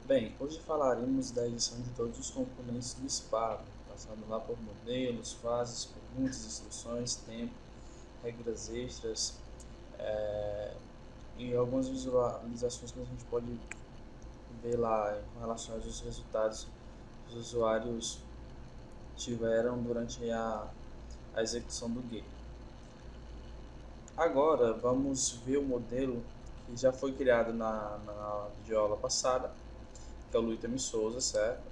Bem, hoje falaremos da edição de todos os componentes do SPA, passando lá por modelos, fases, perguntas, instruções, tempo, regras extras e algumas visualizações que a gente pode ver lá com relação aos resultados que os usuários tiveram durante a execução do game. Agora vamos ver o modelo que já foi criado na videoaula passada, que é o Luiz M. Souza, certo?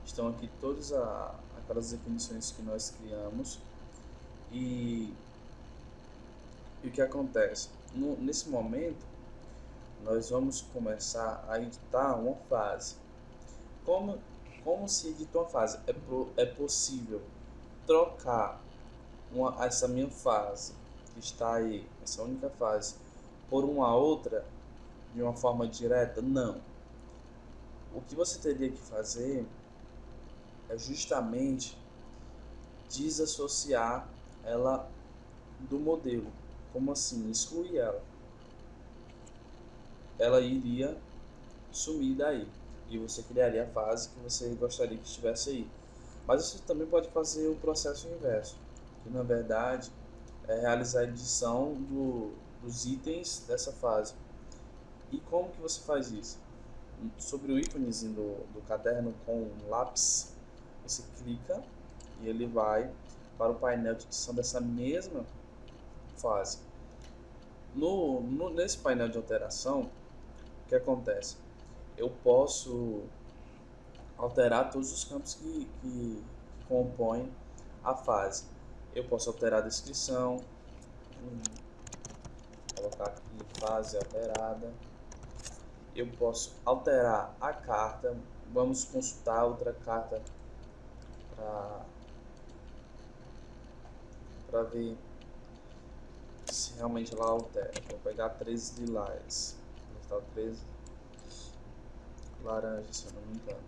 Estão aqui todas aquelas definições que nós criamos e o que acontece? Nesse momento, nós vamos começar a editar uma fase. Como se edita uma fase? É possível trocar essa minha fase, que está aí, essa única fase, por uma outra de uma forma direta? Não. O que você teria que fazer é justamente desassociar ela do modelo. Como assim? Excluir ela. Ela iria sumir daí e você criaria a fase que você gostaria que estivesse aí. Mas você também pode fazer o processo inverso, que na verdade é realizar a edição dos itens dessa fase. E como que você faz isso? Sobre o íconezinho do caderno com um lápis, você clica e ele vai para o painel de edição dessa mesma fase. Nesse painel de alteração, o que acontece? Eu posso alterar todos os campos que compõem a fase. Eu posso alterar a descrição, colocar aqui fase alterada. Eu posso alterar a carta. Vamos consultar outra carta para ver se realmente ela altera. Vou pegar 13 lilás. Vou botar 13 laranja, se eu não me engano.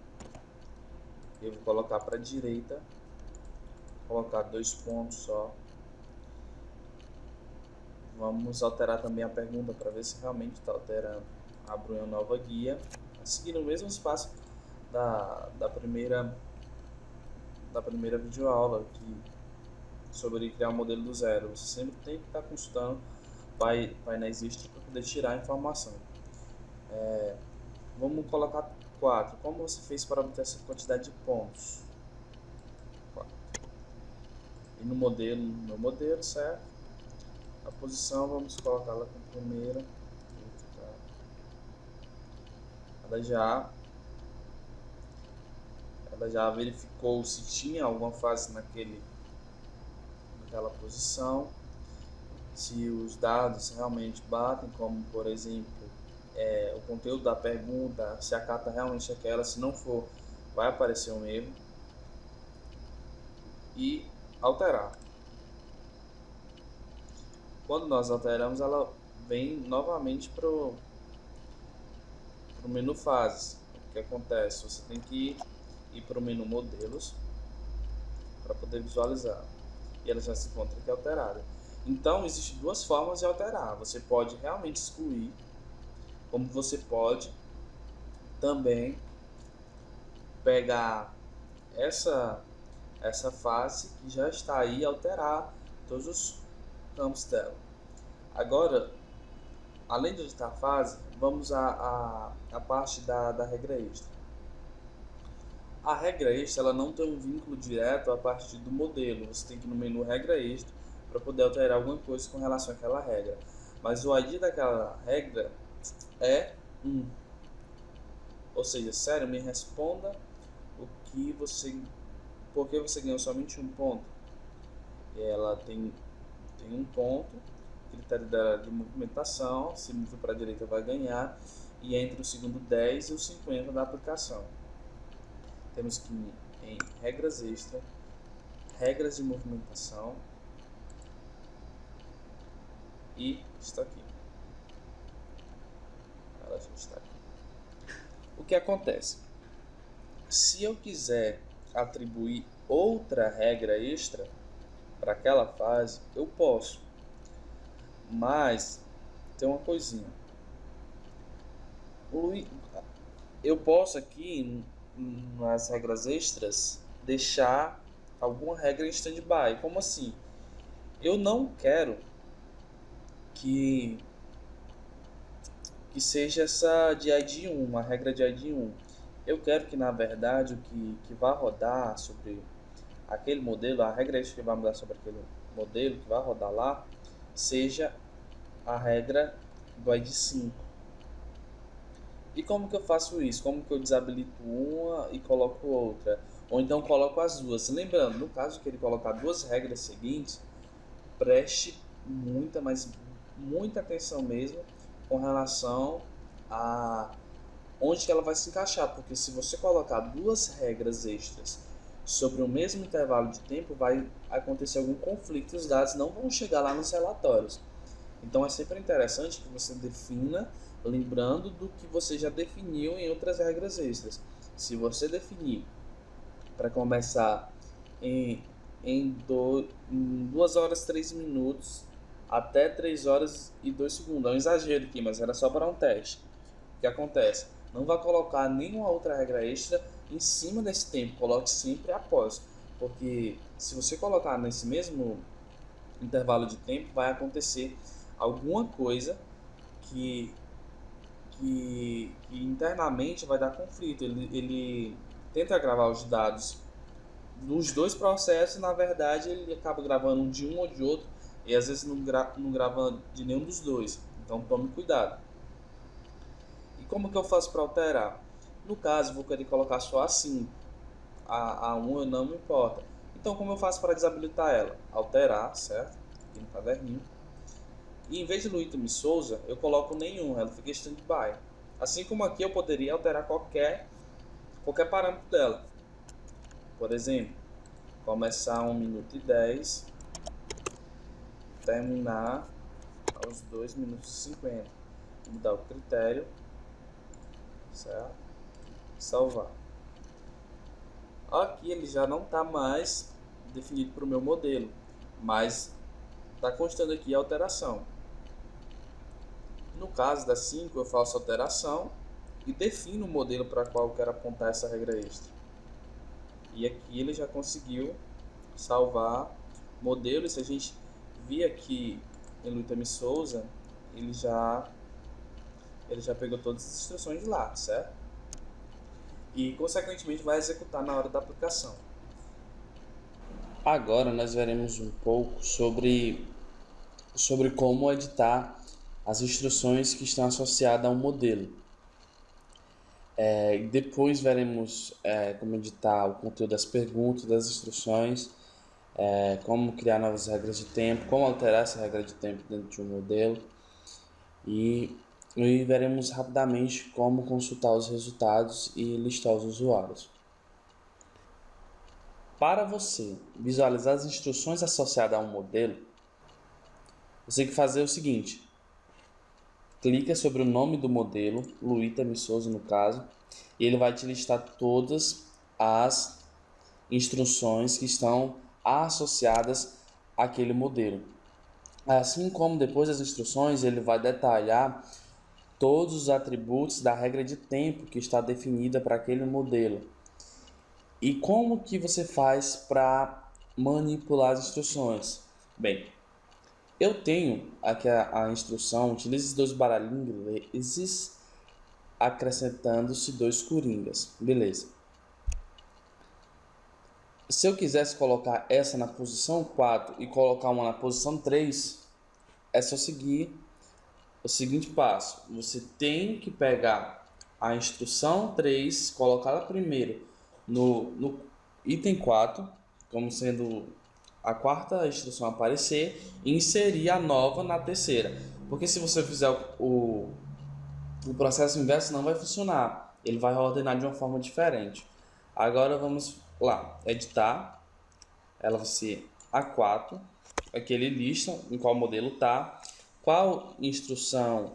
Eu vou colocar para a direita, colocar 2 pontos só. Vamos alterar também a pergunta para ver se realmente está alterando. Abro uma nova guia, seguindo o mesmo espaço da primeira videoaula sobre criar um modelo do zero. Você sempre tem que estar consultando painéis extras para poder tirar a informação. Vamos colocar 4. Como você fez para obter essa quantidade de pontos? 4. E no modelo, certo? A posição, vamos colocá-la como primeira. Ela já verificou se tinha alguma fase naquela posição, se os dados realmente batem, como por exemplo o conteúdo da pergunta, se a carta realmente é aquela. Se não for, vai aparecer um erro. E alterar. Quando nós alteramos, ela vem novamente para o menu fases. O que acontece? Você tem que ir para o menu modelos para poder visualizar. E ela já se encontra aqui alterada. Então, existem duas formas de alterar. Você pode realmente excluir, como você pode também pegar essa fase que já está aí e alterar todos os campos dela. Agora, além de editar a fase, vamos à parte da regra extra. A regra extra ela não tem um vínculo direto a partir do modelo. Você tem que ir no menu regra extra para poder alterar alguma coisa com relação àquela regra. Mas o ID daquela regra é 1. Ou seja, sério, me responda por que você ganhou somente um ponto. E ela tem um ponto, o critério dela de movimentação, se mover para a direita vai ganhar, e entre o segundo 10 e o 50 da aplicação. Temos que ir em regras extra, regras de movimentação, e está aqui. Ela já está aqui. O que acontece? Se eu quiser atribuir outra regra extra para aquela fase, eu posso. Mas tem uma coisinha. eu posso aqui, nas regras extras, deixar alguma regra em stand-by. Como assim? Eu não quero que, que seja essa de ID1, uma regra de ID1. Eu quero que, na verdade, o que vai rodar sobre aquele modelo, a regra extra que vai mudar sobre aquele modelo que vai rodar lá, seja a regra do ID5. E como que eu faço isso? Como que eu desabilito uma e coloco outra? Ou então coloco as duas. Lembrando, no caso que ele colocar duas regras seguintes, preste muita, mas muita atenção mesmo com relação a onde que ela vai se encaixar, porque se você colocar duas regras extras sobre o mesmo intervalo de tempo, vai acontecer algum conflito e os dados não vão chegar lá nos relatórios. Então é sempre interessante que você defina, lembrando do que você já definiu em outras regras extras. Se você definir para começar em 2 horas e 3 minutos até 3 horas e 2 segundos, é um exagero aqui, mas era só para um teste. O que acontece? Não vai colocar nenhuma outra regra extra em cima desse tempo, coloque sempre após, porque se você colocar nesse mesmo intervalo de tempo, vai acontecer alguma coisa que, que internamente vai dar conflito. Ele tenta gravar os dados dos dois processos e, na verdade, ele acaba gravando um de um ou de outro e às vezes não grava de nenhum dos dois. Então tome cuidado. E como que eu faço para alterar? No caso, vou querer colocar só assim. A 1 não me importa. Então, como eu faço para desabilitar ela? Alterar, certo? Aqui no caderninho. E em vez de Luítami Souza, eu coloco nenhum, ela fica stand-by. Assim como aqui eu poderia alterar qualquer parâmetro dela. Por exemplo, começar 1 minuto e 10, terminar aos 2 minutos e 50. Mudar o critério, certo? Salvar. Aqui ele já não está mais definido para o meu modelo, mas está constando aqui a alteração. No caso da 5, eu faço alteração e defino o modelo para qual eu quero apontar essa regra extra. E aqui ele já conseguiu salvar modelo. E se a gente vir aqui em Luítami Souza, ele já pegou todas as instruções de lá, certo? E consequentemente vai executar na hora da aplicação. Agora nós veremos um pouco sobre como editar as instruções que estão associadas a um modelo. Depois veremos como editar o conteúdo das perguntas, das instruções, como criar novas regras de tempo, como alterar essa regra de tempo dentro de um modelo e veremos rapidamente como consultar os resultados e listar os usuários. Para você visualizar as instruções associadas a um modelo, você tem que fazer o seguinte: clica sobre o nome do modelo, Luítami Souza no caso, e ele vai te listar todas as instruções que estão associadas àquele modelo. Assim como depois das instruções, ele vai detalhar todos os atributos da regra de tempo que está definida para aquele modelo. E como que você faz para manipular as instruções? Bem, eu tenho aqui a instrução, utilize 2 baralhinhos ingleses, acrescentando-se 2 coringas. Beleza. Se eu quisesse colocar essa na posição 4 e colocar uma na posição 3, é só seguir o seguinte passo. Você tem que pegar a instrução 3, colocá-la primeiro no item 4, como sendo a quarta instrução a aparecer, e inserir a nova na terceira. Porque se você fizer o processo inverso, não vai funcionar. Ele vai ordenar de uma forma diferente. Agora vamos lá, editar. Ela vai ser A4. Aqui ele lista em qual modelo está, qual instrução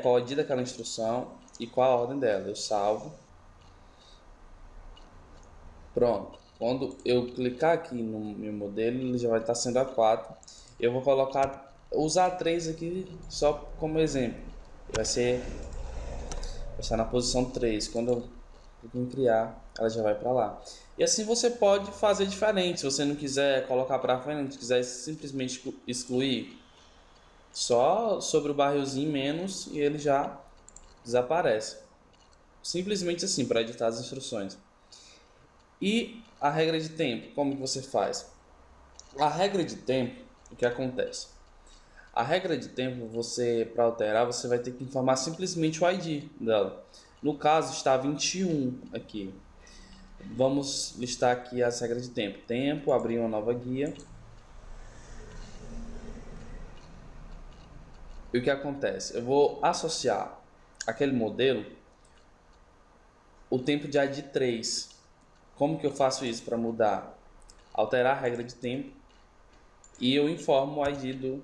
qual a ID daquela instrução e qual a ordem dela. Eu salvo. Pronto. Quando eu clicar aqui no meu modelo, ele já vai estar sendo A4. Eu vou usar 3 aqui só como exemplo. Vai ser estar na posição 3. Quando eu clico em criar, ela já vai para lá. E assim você pode fazer diferente. Se você não quiser colocar para frente, quiser simplesmente excluir, só sobre o barrilzinho menos e ele já desaparece. Simplesmente assim, para editar as instruções. E a regra de tempo, como que você faz? A regra de tempo, o que acontece? A regra de tempo, para alterar, você vai ter que informar simplesmente o ID dela. No caso, está 21 aqui. Vamos listar aqui as regras de tempo. Tempo, abrir uma nova guia. E o que acontece? Eu vou associar aquele modelo o tempo de ID 3. Como que eu faço isso para mudar? Alterar a regra de tempo e eu informo o ID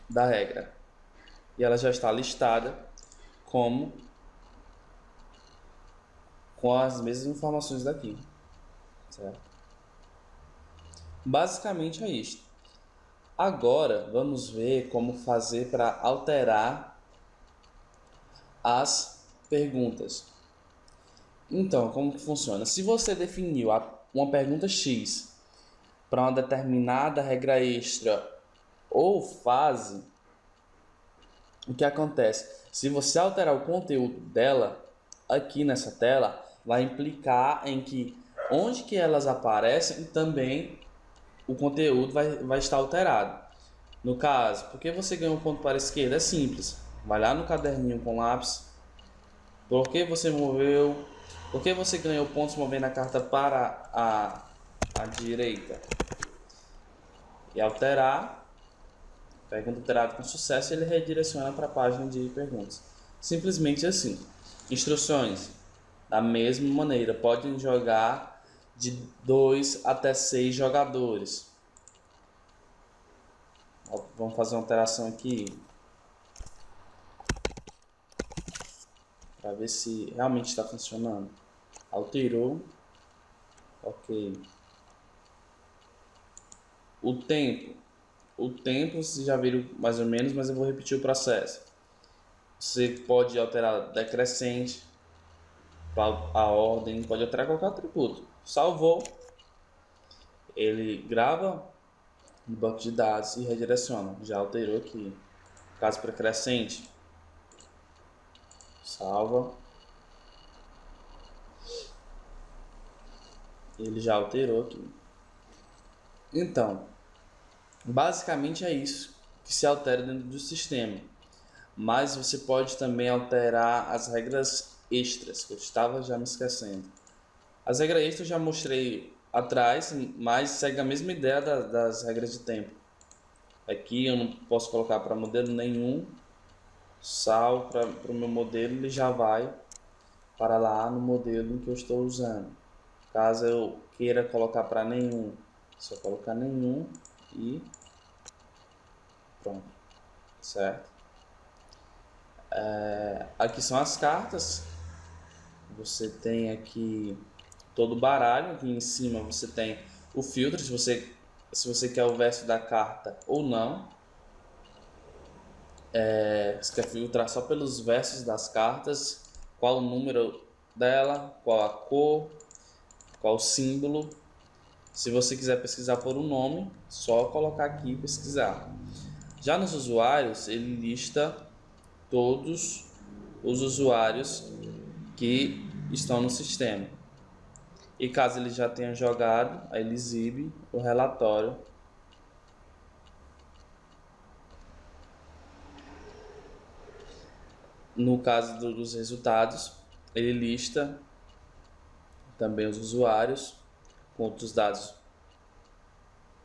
da regra. E ela já está listada com as mesmas informações daqui, certo? Basicamente é isto. Agora vamos ver como fazer para alterar as perguntas. Então, como que funciona? Se você definiu uma pergunta X para uma determinada regra extra ou fase, o que acontece? Se você alterar o conteúdo dela aqui nessa tela, vai implicar em que onde que elas aparecem também o conteúdo vai estar alterado. No caso, por que você ganhou um ponto para a esquerda? É simples. Vai lá no caderninho com lápis. Por que você moveu? Por que você ganhou pontos movendo a carta para a direita? E alterar. Pergunta alterada com sucesso, ele redireciona para a página de perguntas. Simplesmente assim. Instruções. Da mesma maneira, podem jogar de 2 até 6 jogadores. Vamos fazer uma alteração aqui para ver se realmente está funcionando. Alterou. Ok. O tempo. O tempo vocês já viram mais ou menos, mas eu vou repetir o processo. Você pode alterar decrescente, a ordem, pode alterar qualquer atributo. Salvou, ele grava no banco de dados e redireciona. Já alterou aqui. Caso para crescente, salva. Ele já alterou aqui. Então, basicamente é isso que se altera dentro do sistema. Mas você pode também alterar as regras extras, que eu estava já me esquecendo. As regras extras eu já mostrei atrás, mas segue a mesma ideia das regras de tempo. Aqui eu não posso colocar para modelo nenhum, salvo para o meu modelo, ele já vai para lá no modelo que eu estou usando. Caso eu queira colocar para nenhum, só colocar nenhum e pronto, certo? Aqui são as cartas. Você tem aqui todo o baralho. Aqui em cima você tem o filtro, se você quer o verso da carta ou não. Você quer filtrar só pelos versos das cartas, qual o número dela, qual a cor, qual o símbolo. Se você quiser pesquisar por um nome, só colocar aqui e pesquisar. Já nos usuários, ele lista todos os usuários que estão no sistema. E caso ele já tenha jogado, aí ele exibe o relatório. No caso dos resultados, ele lista também os usuários com outros dados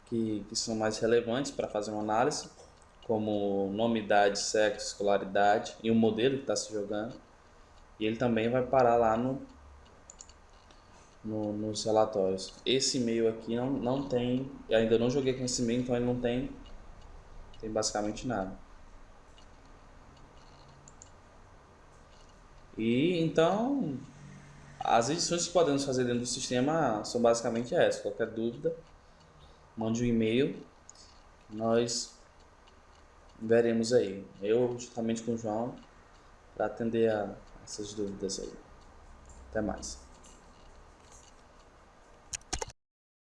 que são mais relevantes para fazer uma análise, como nome, idade, sexo, escolaridade e o modelo que está se jogando. E ele também vai parar lá nos relatórios. Esse e-mail aqui não tem, eu ainda não joguei com esse e-mail, então ele não tem basicamente nada. E então, as edições que podemos fazer dentro do sistema são basicamente essas. Qualquer dúvida, mande um e-mail, nós veremos aí. Eu, juntamente com o João, para atender a essas dúvidas aí. Até mais.